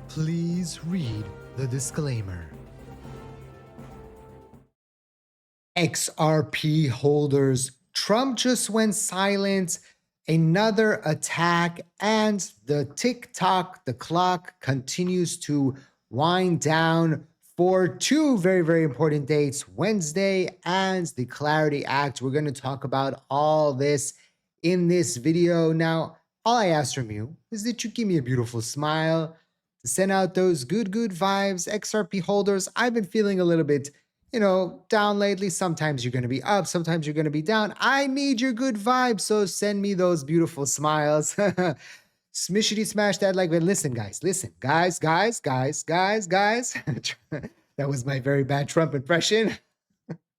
Please read the disclaimer. XRP holders, Trump just went silent, another attack, and the the clock continues to wind down for two very, very important dates, Wednesday and the Clarity Act. We're going to talk about all this in this video. Now, all I ask from you is that you give me a beautiful smile, to send out those good vibes. XRP holders, I've been feeling a little bit down lately. Sometimes you're going to be up, sometimes you're going to be down. I need your good vibes, so send me those beautiful smiles. Smishity smash that like button. Listen, guys, guys. That was my very bad Trump impression.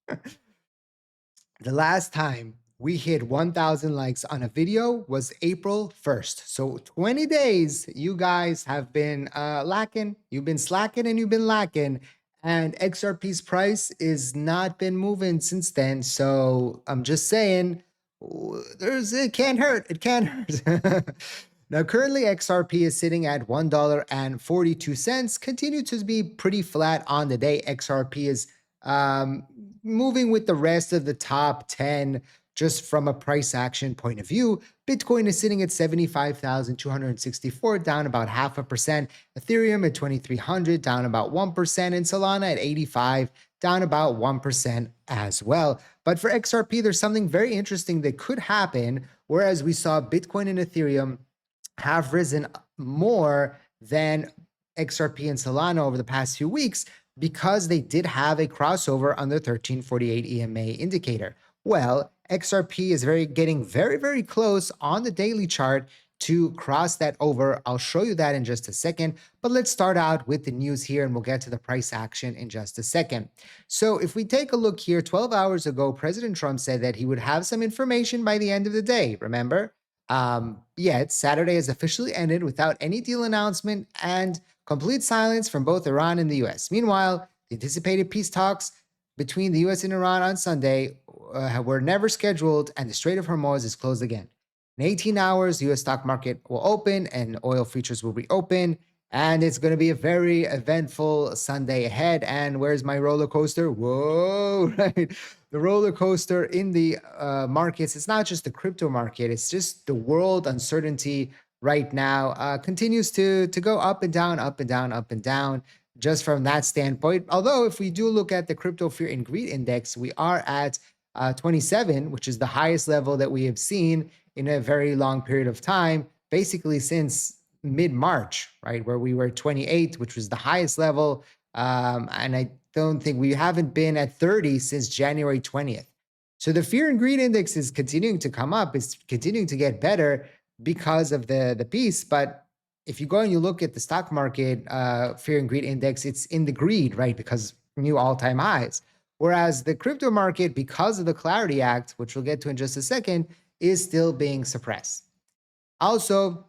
The last time we hit 1,000 likes on a video was April 1st. So 20 days, you guys have been lacking. You've been slacking and you've been lacking. And XRP's price is not been moving since then. So I'm just saying, it can't hurt. It can't hurt. Now, currently XRP is sitting at $1.42. Continue to be pretty flat on the day. XRP is moving with the rest of the top 10 just from a price action point of view. Bitcoin is sitting at 75,264, down about 0.5%. Ethereum at 2,300, down about 1%. And Solana at 85, down about 1% as well. But for XRP, there's something very interesting that could happen, whereas we saw Bitcoin and Ethereum have risen more than XRP and Solana over the past few weeks, because they did have a crossover on the 1348 EMA indicator. Well, XRP is getting very close on the daily chart to cross that over. I'll show you that in just a second, but let's start out with the news here and we'll get to the price action in just a second. So if we take a look here, 12 hours ago, President Trump said that he would have some information by the end of the day, remember? Yet Saturday has officially ended without any deal announcement and complete silence from both Iran and the US. Meanwhile, the anticipated peace talks between the US and Iran on Sunday were never scheduled, and the Strait of Hormuz is closed again. In 18 hours, the US stock market will open and oil futures will reopen, and it's going to be a very eventful Sunday ahead. And where's my roller coaster? Whoa, right? The roller coaster in the markets, it's not just the crypto market, it's just the world uncertainty right now continues to go up and down, up and down, up and down, just from that standpoint. Although if we do look at the crypto fear and greed index, we are at 27, which is the highest level that we have seen in a very long period of time, basically since mid-March, right, where we were 28, which was the highest level. And I don't think we haven't been at 30 since January 20th. So the fear and greed index is continuing to come up. It's continuing to get better because of the peace. But if you go and you look at the stock market fear and greed index, it's in the greed, right? Because new all-time highs. Whereas the crypto market, because of the Clarity Act, which we'll get to in just a second, is still being suppressed. Also,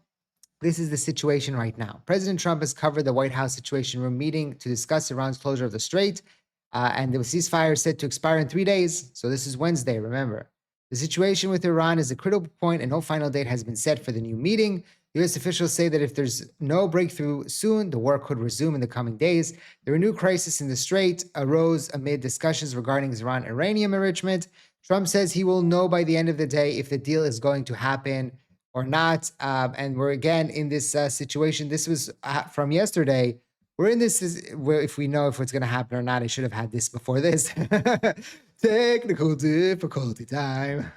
this is the situation right now. President Trump has covered the White House Situation Room meeting to discuss Iran's closure of the Strait, and the ceasefire is set to expire in 3 days. So this is Wednesday, remember. The situation with Iran is a critical point, and no final date has been set for the new meeting. U.S. officials say that if there's no breakthrough soon, the war could resume in the coming days. The renewed crisis in the Strait arose amid discussions regarding Iran uranium enrichment. Trump says he will know by the end of the day if the deal is going to happen or not. And we're again in this situation. This was from yesterday. We're in this where if we know if it's going to happen or not, I should have had this before this. Technical difficulty time.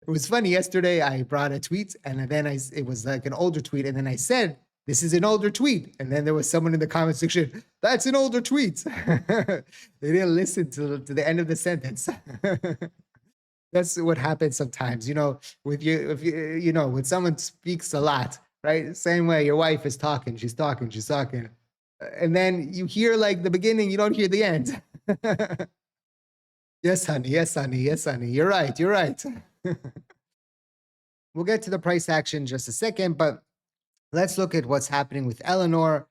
It was funny. Yesterday, I brought a tweet, and then it was like an older tweet, and then I said, "This is an older tweet," and then there was someone in the comment section, "That's an older tweet." They didn't listen to the end of the sentence. That's what happens sometimes, with you, when someone speaks a lot, right? Same way your wife is talking, she's talking, and then you hear like the beginning, you don't hear the end. Yes, honey. You're right. We'll get to the price action in just a second, but let's look at what's happening with Eleanor.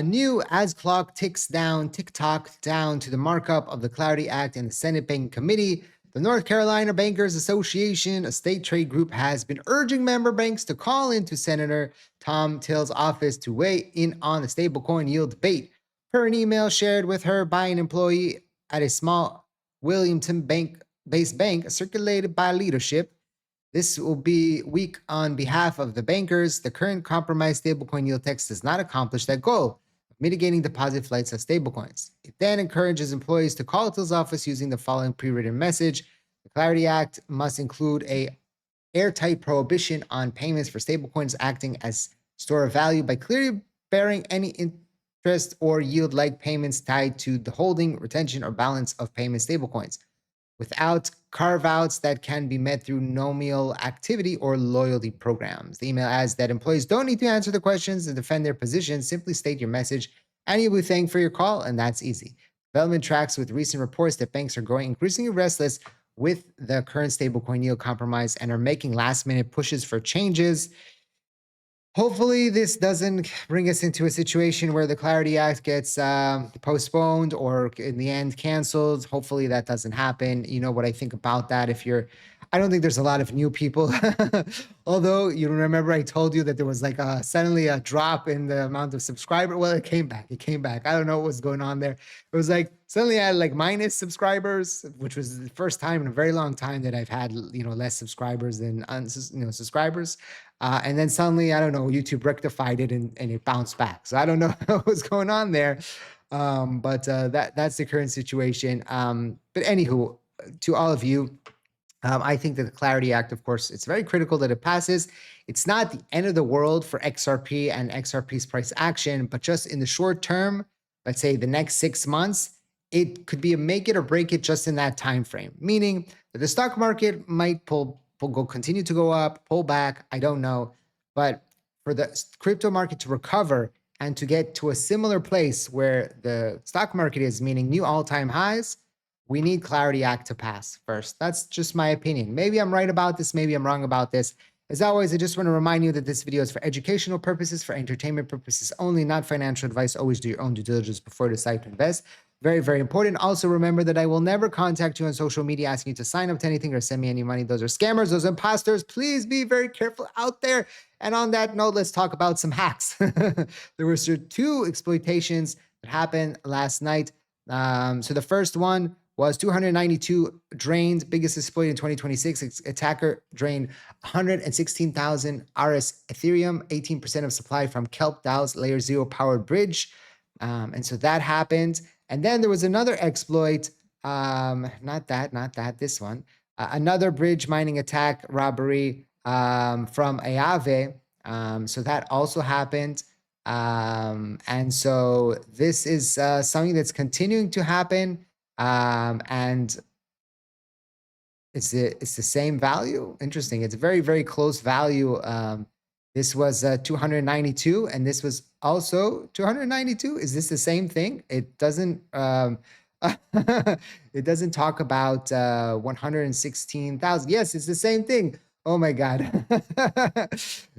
New as clock ticks down, tick-tock down to the markup of the Clarity Act in the Senate Banking Committee. The North Carolina Bankers Association, a state trade group, has been urging member banks to call into Senator Tom Till's office to weigh in on the stablecoin yield debate. Per an email shared with her by an employee at a small Williamton based bank circulated by leadership, this will be weak on behalf of the bankers. The current compromise stablecoin yield text does not accomplish that goal of mitigating deposit flights of stablecoins. It then encourages employees to call Till's office using the following pre-written message. The Clarity Act must include a airtight prohibition on payments for stablecoins acting as store of value by clearly bearing any interest or yield-like payments tied to the holding, retention, or balance of payment stablecoins, without carve-outs that can be met through nominal activity or loyalty programs. The email adds that employees don't need to answer the questions and defend their position. Simply state your message, and you'll be thanked for your call, and that's easy. Development tracks with recent reports that banks are growing increasingly restless with the current stablecoin yield compromise and are making last-minute pushes for changes. Hopefully, this doesn't bring us into a situation where the Clarity Act gets postponed or in the end canceled. Hopefully, that doesn't happen. You know what I think about that. I don't think there's a lot of new people. Although you remember I told you that there was like suddenly a drop in the amount of subscribers. Well, it came back. It came back. I don't know what was going on there. It was like suddenly I had like minus subscribers, which was the first time in a very long time that I've had less subscribers than subscribers. And then suddenly, I don't know, YouTube rectified it and it bounced back. So I don't know what's going on there. But that's the current situation. But anywho, to all of you, I think that the Clarity Act, of course, it's very critical that it passes. It's not the end of the world for XRP and XRP's price action, but just in the short term, let's say the next 6 months, it could be a make it or break it just in that time frame. Meaning that the stock market might continue to go up, pull back. I don't know, but for the crypto market to recover and to get to a similar place where the stock market is, meaning new all-time highs, we need Clarity Act to pass first. That's just my opinion. Maybe I'm right about this. Maybe I'm wrong about this. As always, I just want to remind you that this video is for educational purposes, for entertainment purposes only, not financial advice. Always do your own due diligence before you decide to invest. Very, very important. Also, remember that I will never contact you on social media asking you to sign up to anything or send me any money. Those are scammers. Those are imposters. Please be very careful out there. And on that note, let's talk about some hacks. There were 2 exploitations that happened last night. So the first one was 292 drained, biggest exploit in 2026. Attacker drained 116,000 RS Ethereum, 18% of supply from Kelp DAO's Layer 0 powered bridge. And so that happened. And then there was another exploit, not that, this one. Another bridge mining attack robbery from Aave. So that also happened. And so this is something that's continuing to happen. And it's the same value. Interesting. It's a very, very close value. This was 292, and this was also 292. Is this the same thing? It doesn't. It doesn't talk about 116,000. Yes, it's the same thing. Oh my God.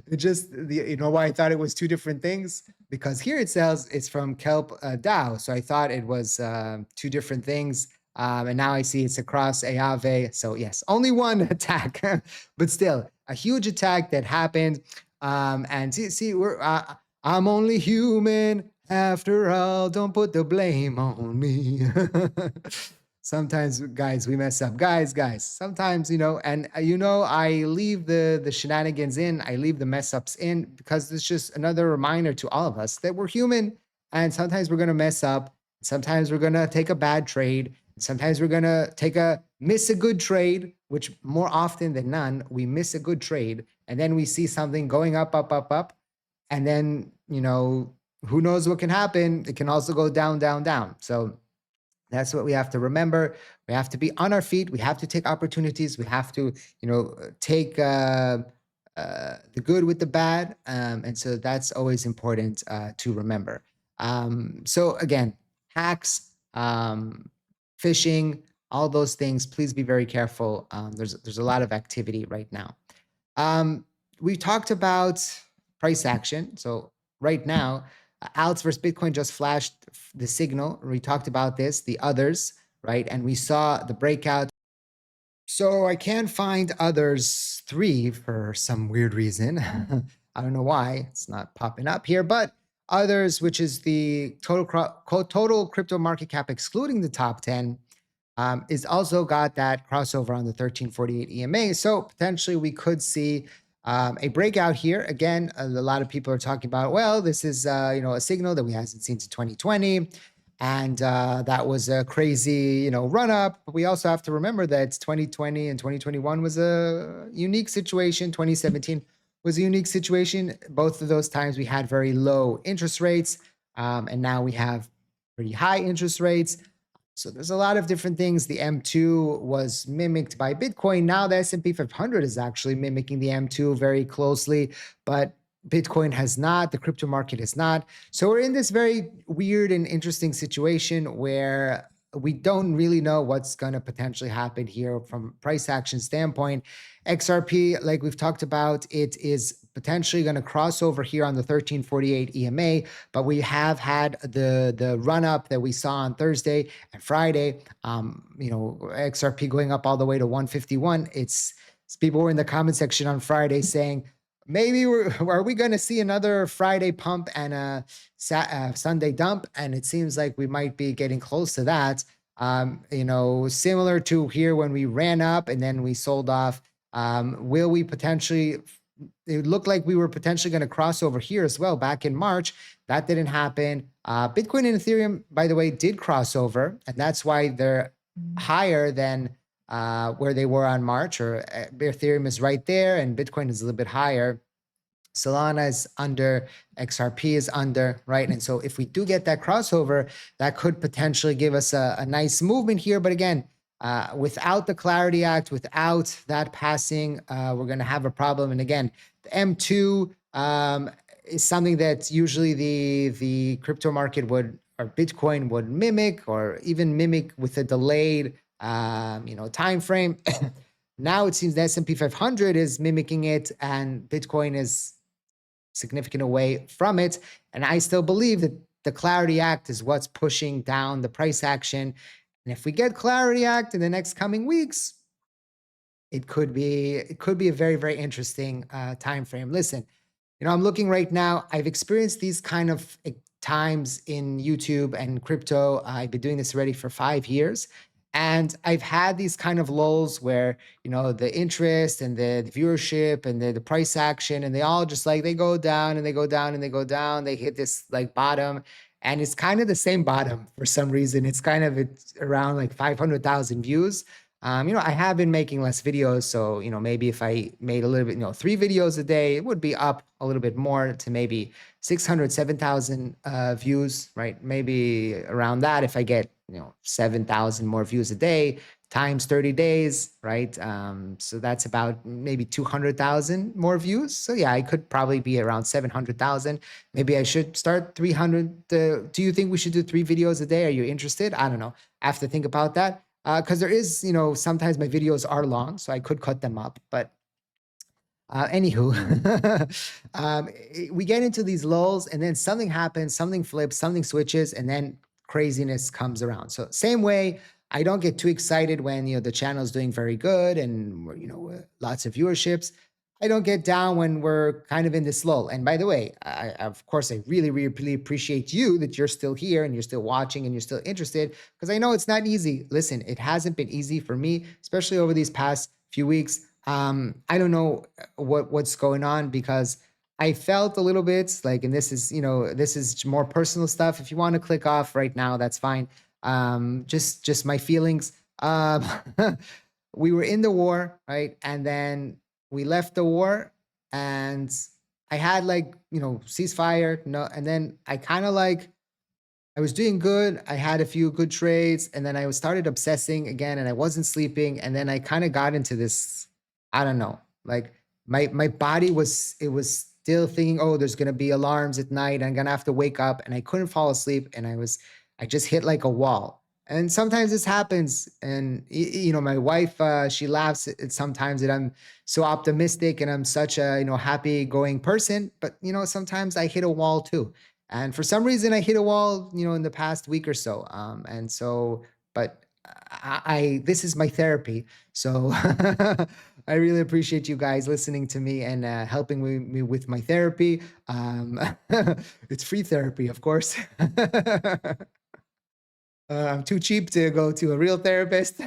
It just, you know why I thought it was 2 different things? Because here it says it's from Kelp DAO. So I thought it was 2 different things. And now I see it's across Aave. So yes, only one attack, but still a huge attack that happened. And see, I'm only human after all. Don't put the blame on me. Sometimes, guys, we mess up. Guys, sometimes, and I leave the shenanigans in, I leave the mess ups in, because it's just another reminder to all of us that we're human, and sometimes we're going to mess up. Sometimes we're going to take a bad trade. Sometimes we're going to miss a good trade, which more often than none, we miss a good trade. And then we see something going up. And then, who knows what can happen? It can also go down. So that's what we have to remember. We have to be on our feet. We have to take opportunities. We have to, take the good with the bad. And so that's always important to remember. So again, hacks, phishing, all those things, please be very careful. There's a lot of activity right now. We talked about price action. So right now, Alts versus Bitcoin just flashed the signal. We talked about this, the others, right? And we saw the breakout So I can't find others three for some weird reason. I don't know why it's not popping up here, but others, which is the total crypto market cap excluding the top 10, is also got that crossover on the 1348 EMA. So potentially we could see a breakout here. Again, a lot of people are talking about, well, this is a signal that we hasn't seen since 2020. And that was a crazy, run up. But we also have to remember that 2020 and 2021 was a unique situation. 2017 was a unique situation. Both of those times we had very low interest rates, and now we have pretty high interest rates. So there's a lot of different things. The M2 was mimicked by Bitcoin. Now the S&P 500 is actually mimicking the M2 very closely, but Bitcoin has not, the crypto market has not. So we're in this very weird and interesting situation where we don't really know what's going to potentially happen here from price action standpoint. XRP, like we've talked about, it is potentially going to cross over here on the 1348 EMA, but we have had the run up that we saw on Thursday and Friday. XRP going up all the way to 151. It's people were in the comment section on Friday saying, maybe are we going to see another Friday pump and a Sunday dump? And it seems like we might be getting close to that. Similar to here when we ran up and then we sold off. Will we potentially? It looked like we were potentially going to cross over here as well back in March. That didn't happen. Bitcoin and Ethereum, by the way, did cross over, and that's why they're higher than where they were on March. Or Ethereum is right there, and Bitcoin is a little bit higher. Solana is under, XRP is under, right? And so if we do get that crossover, that could potentially give us a nice movement here. But again, without the Clarity Act, without that passing, we're going to have a problem. And again, the M2 is something that usually the crypto market would, or Bitcoin would mimic, or even mimic with a delayed, time frame. Now it seems the S&P 500 is mimicking it, and Bitcoin is significant away from it. And I still believe that the Clarity Act is what's pushing down the price action. And if we get Clarity Act in the next coming weeks, it could be a very, very interesting time frame. Listen, I'm looking right now. I've experienced these kind of times in YouTube and crypto. I've been doing this already for 5 years. And I've had these kind of lulls where, the interest and the viewership and the price action, and they all just like, they go down and they go down and they go down. They hit this like bottom. And it's kind of the same bottom for some reason. It's around like 500,000 views. I have been making less videos. So, maybe if I made a little bit, 3 videos a day, it would be up a little bit more to maybe 600, 7,000 views, right? Maybe around that if I get, 7,000 more views a day times 30 days, right? So that's about maybe 200,000 more views. So yeah, I could probably be around 700,000. Maybe I should start 300. Do you think we should do 3 videos a day? Are you interested? I don't know. I have to think about that. Because there is, sometimes my videos are long, so I could cut them up. But anywho, we get into these lulls, and then something happens, something flips, something switches, and then craziness comes around. So same way, I don't get too excited when the channel is doing very good and lots of viewerships. I don't get down when we're kind of in this lull. And by the way, of course, I really, really appreciate you that you're still here and you're still watching and you're still interested, because I know it's not easy. Listen, it hasn't been easy for me, especially over these past few weeks. I don't know what's going on, because I felt a little bit like, and this is more personal stuff. If you want to click off right now, that's fine. Just my feelings. We were in the war, right? And then we left the war, and I had ceasefire, and then I kind of I was doing good. I had a few good trades, and then I started obsessing again, and I wasn't sleeping. And then I kind of got into this, I don't know, like my body was still thinking, oh, there's gonna be alarms at night. I'm gonna have to wake up, and I couldn't fall asleep, and I just hit like a wall. And sometimes this happens, and my wife, she laughs at sometimes that I'm so optimistic and I'm such a happy going person, but sometimes I hit a wall too. And for some reason, I hit a wall, in the past week or so. And so, but this is my therapy. So I really appreciate you guys listening to me and helping me with my therapy. It's free therapy, of course. I'm too cheap to go to a real therapist.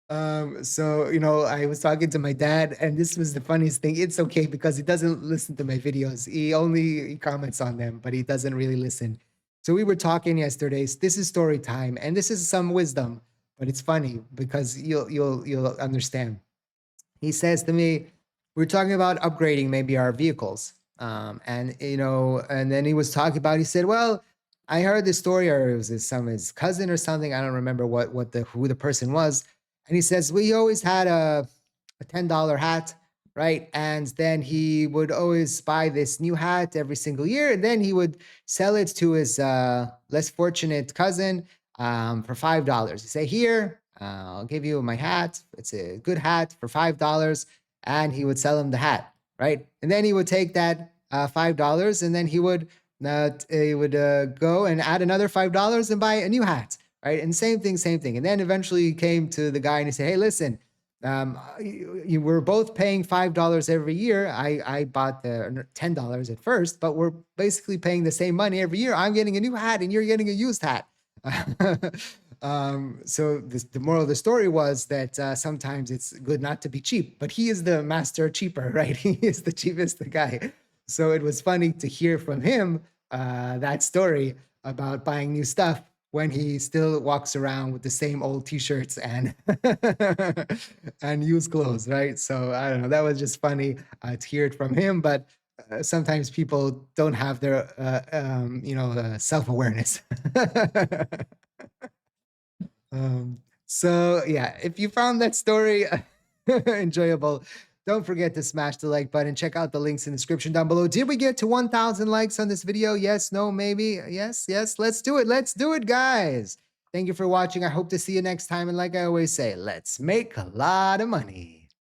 So I was talking to my dad, and this was the funniest thing. It's okay because he doesn't listen to my videos. He comments on them, but he doesn't really listen. So we were talking yesterday. This is story time, and this is some wisdom, but it's funny because you'll understand. He says to me, we're talking about upgrading maybe our vehicles. And then he was talking about, he said, well, I heard this story, or it was his cousin or something. I don't remember who the person was. And he says, we always had a $10 hat, right? And then he would always buy this new hat every single year. And then he would sell it to his less fortunate cousin for $5. He say, here, I'll give you my hat. It's a good hat for $5. And he would sell him the hat, right? And then he would take that $5 and then he would go and add another $5 and buy a new hat, right? And same thing. And then eventually he came to the guy and he said, hey, listen, you were both paying $5 every year. I bought the $10 at first, but we're basically paying the same money every year. I'm getting a new hat and you're getting a used hat. So the moral of the story was that sometimes it's good not to be cheap, but he is the master cheaper, right? He is the cheapest guy. So it was funny to hear from him that story about buying new stuff when he still walks around with the same old t-shirts and and used clothes, right? So I don't know, that was just funny to hear it from him, but sometimes people don't have their self-awareness. So yeah, if you found that story enjoyable, don't forget to smash the like button. Check out the links in the description down below. Did we get to 1,000 likes on this video? Yes, no, maybe. Yes. Let's do it. Let's do it, guys. Thank you for watching. I hope to see you next time. And like I always say, let's make a lot of money.